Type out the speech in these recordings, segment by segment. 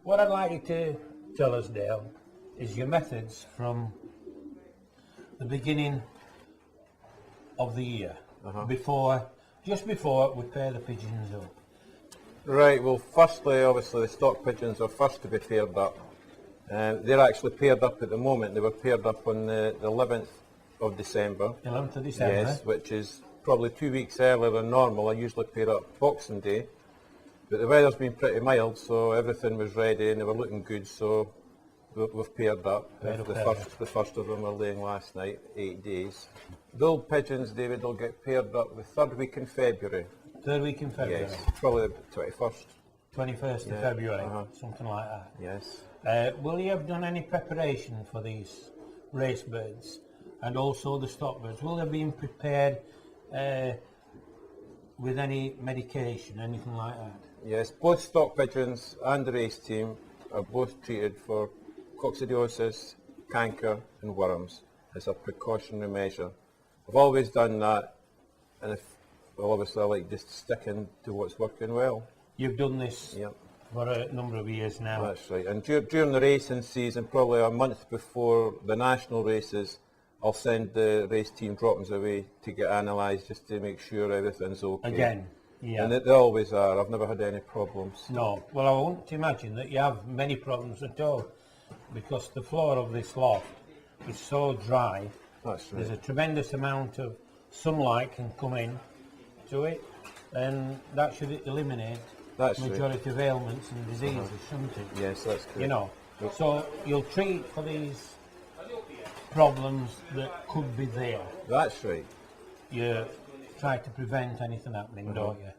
What I'd like you to tell us, Dale, is your methods from the beginning of the year, just before we pair the pigeons up. Right, well firstly, obviously the stock pigeons are first to be paired up. They're actually paired up at the moment. They were paired up on the 11th of December. 11th of December? Yes, which is probably 2 weeks earlier than normal. I usually pair up Boxing Day. But the weather's been pretty mild, so everything was ready and they were looking good, so we've paired up. The first of them were laying last night, 8 days. Gold pigeons, David, will get paired up the third week in February. Third week in February? Yes, probably the 21st. 21st of February, something like that. Yes. Will you have done any preparation for these race birds and also the stock birds? Will they be prepared with any medication, anything like that? Yes, both stock pigeons and the race team are both treated for coccidiosis, canker and worms as a precautionary measure. I've always done that, and obviously I like just sticking to what's working well. You've done this for a number of years now. That's right, and during the racing season, probably a month before the national races, I'll send the race team droppings away to get analysed just to make sure everything's okay. Again? Yeah. And they always are. I've never had any problems. No. Well, I won't imagine that you have many problems at all, because the floor of this loft is so dry. That's right. There's a tremendous amount of sunlight can come in to it, and that should eliminate the majority of ailments and diseases, shouldn't it? Yes, that's correct. You know, so you'll treat for these problems that could be there. That's right. You try to prevent anything happening, don't you?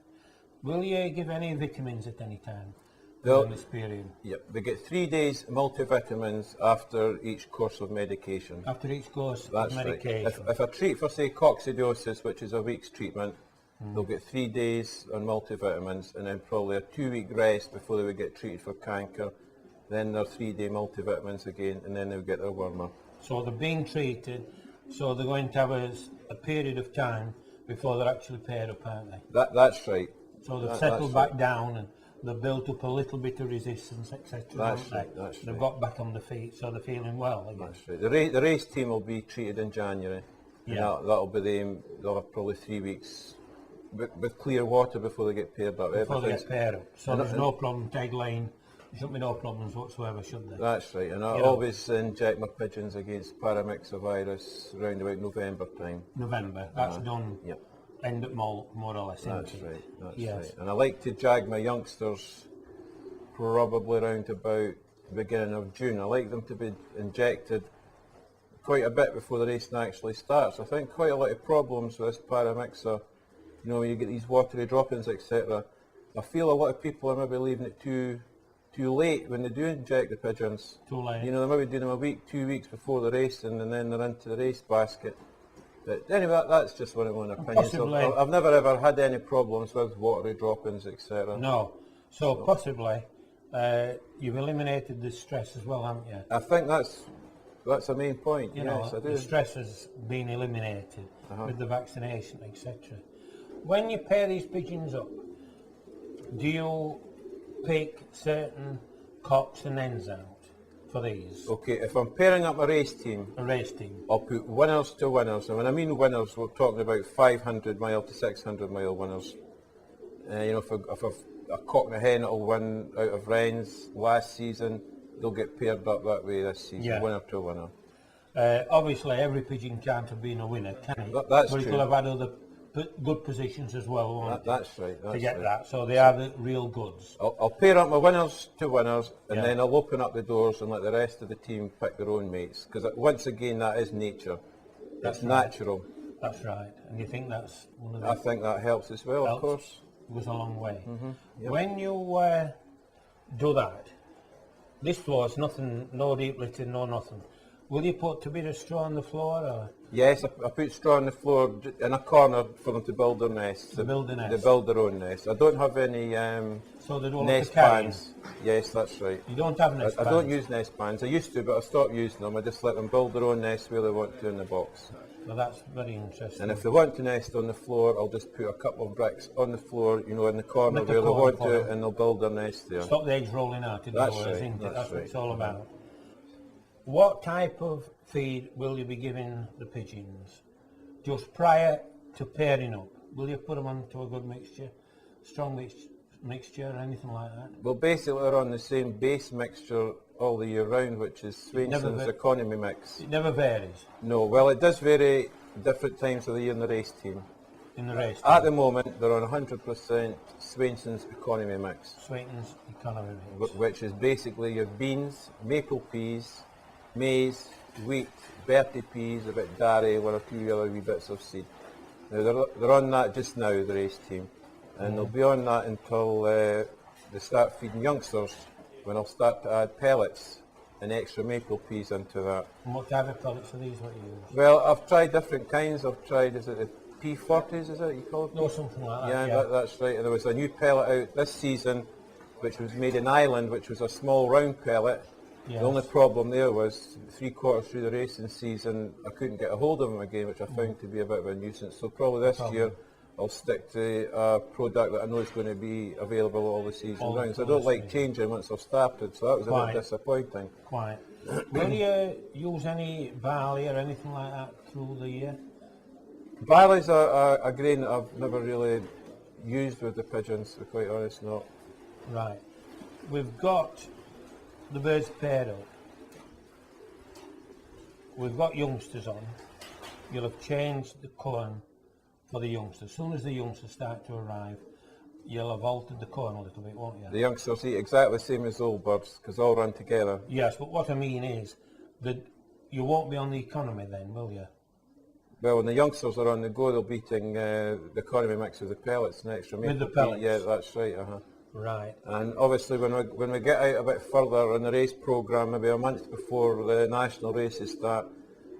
Will you give any vitamins at any time during this period? Yep, they get 3 days multivitamins after each course of medication. After each course of medication? Right. If I treat for, say, coccidiosis, which is a week's treatment, they'll get 3 days on multivitamins and then probably a 2-week rest before they would get treated for canker. Then their 3-day multivitamins again, and then they'll get their wormer. So they're being treated, so they're going to have a period of time before they're actually paired up, aren't they? That's right. So they've settled back down and they've built up a little bit of resistance, etc. That's right. They've got back on their feet, so they're feeling well again. That's right. The race team will be treated in January. Yeah. That'll be the aim. They'll have probably 3 weeks with clear water before they get paired up. Before they get paired up. So there's no problem egg laying. There shouldn't be no problems whatsoever, should there? That's right, and I always inject my pigeons against paramyxovirus around about November time. November, that's done end up more or less, isn't That's it? right, that's yes. right. And I like to jag my youngsters probably around about the beginning of June. I like them to be injected quite a bit before the racing actually starts. I think quite a lot of problems with this paramyxa, you know, when you get these watery drop-ins, etc. I feel a lot of people are maybe leaving it too late when they do inject the pigeons. Too late. You know, they maybe do them a week, 2 weeks before the racing, and then they're into the race basket. But anyway, that's just one of my opinions. So I've never ever had any problems with watery drop-ins, etc. No. So possibly you've eliminated the stress as well, haven't you? I think that's the main point. You yes, know, I do. the stress has been eliminated with the vaccination, etc. When you pair these pigeons up, do you pick certain cocks and hens out for these? Okay, if I'm pairing up a race team, I'll put winners to winners. And when I mean winners, we're talking about 500 mile to 600 mile winners. You know, if a cock and a hen will win out of wrens last season, they'll get paired up that way this season, winner to winner. Obviously, every pigeon can't have been a winner, can it? That's but true. It'll have had other good positions as well, won't it? That's right. To get that, so they are the real goods. I'll pair up my winners to winners, and then I'll open up the doors and let the rest of the team pick their own mates. Because once again, that is nature. It's natural. That's right. And you think that's one of the... I think that helps as well, of course. Goes a long way. When you do that, this floor is nothing, no deep litter, no nothing. Will you put a bit of straw on the floor? Or? Yes, I put straw on the floor in a corner for them to build their nest. To build the nest? They build their own nest. I don't have any so they don't nest pans. Yes, that's right. You don't have nest pans? I don't use nest pans. I used to, but I stopped using them. I just let them build their own nest where they want to in the box. Well, that's very interesting. And if they want to nest on the floor, I'll just put a couple of bricks on the floor, you know, in the corner Make a where they corner want for to, them. and they'll build their nest there. Stop the eggs rolling out That's indoors, right, isn't it? that's That's what right. it's all about. What type of feed will you be giving the pigeons? Just prior to pairing up, will you put them onto a good mixture, strong mixture or anything like that? Well, basically they're on the same base mixture all the year round, which is Swainson's economy mix. It never varies No, well, it does vary different times of the year in the race team. in the race. At the moment, they're on 100% Swainson's economy mix, Sweetens economy mix. which is basically your beans, maple peas, maize, wheat, Bertie peas, a bit dairy, one or two other wee bits of seed. Now they're on that just now, the race team, and they'll be on that until they start feeding youngsters, when I'll start to add pellets and extra maple peas into that. And what type of pellets are these what you use? Well, I've tried different kinds. I've tried, is it the P40s, is it you call it? No, something like that. Yeah, that's right. And there was a new pellet out this season, which was made in Ireland, which was a small round pellet. Yes. The only problem there was 3/4 through the racing season, I couldn't get a hold of them again, which I found to be a bit of a nuisance. So probably this year I'll stick to a product that I know is going to be available all the season round. So I don't like changing once I've started, so that was a bit disappointing. Quite. Will you use any barley or anything like that through the year? Barley's a grain that I've never really used with the pigeons, to be quite honest, not. Right. We've got the birds paired up. We've got youngsters on. You'll have changed the corn for the youngsters. As soon as the youngsters start to arrive, you'll have altered the corn a little bit, won't you? The youngsters eat exactly the same as old birds, because they all run together. Yes, but what I mean is that you won't be on the economy then, will you? Well, when the youngsters are on the go, they'll be eating the economy mix with the pellets and extra maple the peat. pellets? Yeah, that's right, Right. And obviously when we get out a bit further in the race programme, maybe a month before the national races start,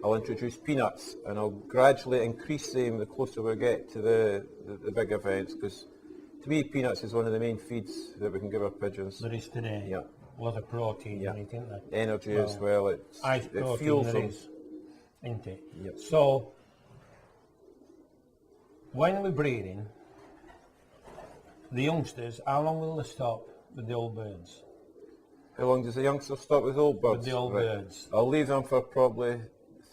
I'll introduce peanuts, and I'll gradually increase them the closer we get to the big events, because to me peanuts is one of the main feeds that we can give our pigeons. There is today. Yeah. A lot of protein in it, isn't there? Energy as well, it Protein fuels there them. is, isn't it? Yep. So, when we're breeding, the youngsters, how long will they stop with the old birds? How long does the youngster stop with old birds? With the old birds? I'll leave them for probably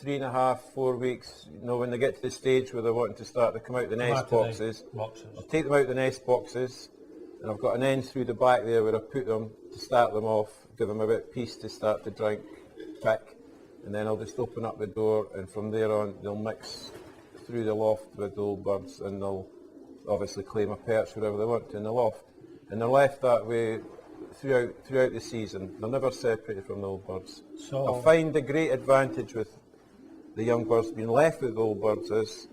3.5, 4 weeks. You know, when they get to the stage where they're wanting to start to come out the nest boxes, I'll take them out the nest boxes, and I've got an end through the back there where I put them to start them off, give them a bit of peace to start to drink, pick, and then I'll just open up the door, and from there on they'll mix through the loft with the old birds, and they'll obviously claim a perch wherever they want to in the loft. And they're left that way throughout the season. They're never separated from the old birds. So I find the great advantage with the young birds being left with the old birds is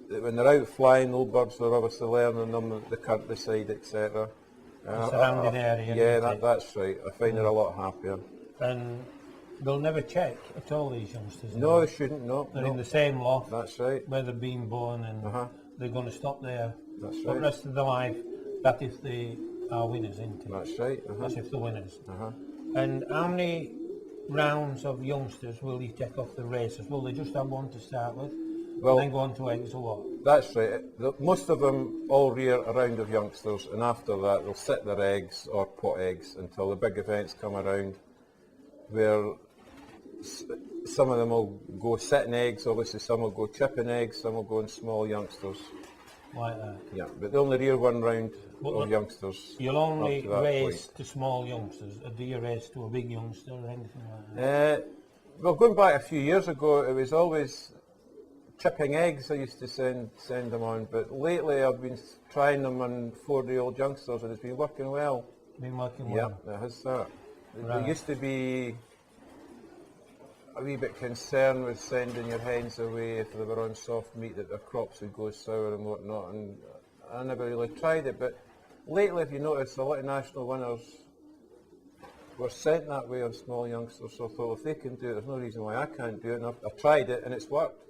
that when they're out flying, the old birds are obviously learning them, the countryside, etc. the surrounding area. Yeah, that's right. I find they're a lot happier. And they'll never check at all, these youngsters. No, they shouldn't, no. They're in the same loft That's right. where they've been born, and they're going to stop there That's for the right. rest of their life. That if they are winners, isn't it? That's right. That's if they're winners. Uh-huh. And how many rounds of youngsters will you take off the races? Will they just have one to start with, Well, and then go on to eggs or what? That's right. Most of them all rear a round of youngsters, and after that they'll sit their eggs or pot eggs until the big events come around, where some of them will go sitting eggs, obviously some will go chipping eggs, some will go in small youngsters. Like that. Yeah, but they only rear one round But of youngsters. You'll only up to that race point. to small youngsters, or do you race to a big youngster or anything like that? Well, going back a few years ago, it was always chipping eggs I used to send them on, but lately I've been trying them on 4-day-old youngsters, and it's been working well. Been working Yeah, well. it has that. Right. There used to be a wee bit concerned with sending your hens away if they were on soft meat, that their crops would go sour and whatnot, and I never really tried it, but lately, if you notice, a lot of national winners were sent that way on small youngsters, so I thought if they can do it, there's no reason why I can't do it, and I've tried it and it's worked.